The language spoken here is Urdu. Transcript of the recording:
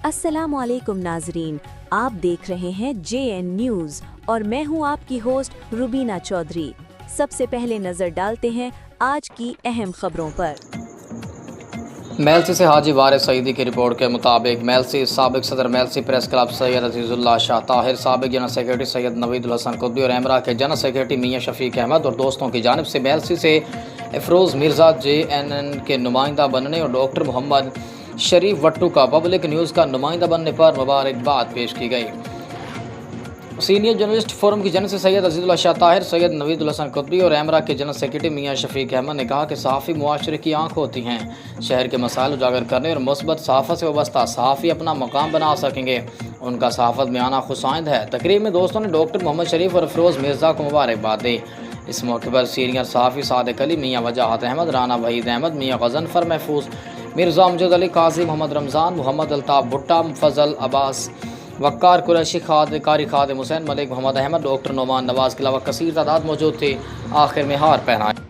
السلام علیکم ناظرین، آپ دیکھ رہے ہیں JN نیوز اور میں ہوں آپ کی ہوسٹ روبینہ چودھری۔ سب سے پہلے نظر ڈالتے ہیں آج کی اہم خبروں پر۔ میلسی سے حاجی وارث سعیدی کی رپورٹ کے مطابق میلسی سابق صدر میلسی پریس کلب سید عزیز اللہ شاہ طاہر، سابق جنرل سیکرٹری سید نوید الحسن قطبی اور ایمرا کے جنرل سیکرٹری میاں شفیق احمد اور دوستوں کی جانب سے میلسی سے افروز مرزا JNN کے نمائندہ بننے اور ڈاکٹر محمد شریف وٹو کا پبلک نیوز کا نمائندہ بننے پر مبارکباد پیش کی گئی۔ سینئر جرنلسٹ فورم کی جانب سے سید عزیز اللہ شاہ طاہر، سید نوید الحسن قطبی اور ایمرا کے جنرل سیکرٹری میاں شفیق احمد نے کہا کہ صحافی معاشرے کی آنکھ ہوتی ہیں۔ شہر کے مسائل اجاگر کرنے اور مثبت صحافت سے وابستہ صحافی اپنا مقام بنا سکیں گے۔ ان کا صحافت میں آنا خوش آئند ہے۔ تقریب میں دوستوں نے ڈاکٹر محمد شریف اور افروز مرزا کو مبارکباد دی۔ اس موقع پر سینئر صحافی صادق علی، میاں وجاہت احمد، رانا وحید احمد، میاں غضنفر محفوظ، مرزا امجد علی قاضی، محمد رمضان، محمد الطاف بھٹا، فضل عباس، وقار قریشی، قاری خادم حسین، ملک محمد احمد، ڈاکٹر نعمان نواز کے علاوہ کثیر تعداد موجود تھی۔ آخر میں ہار پہنائے۔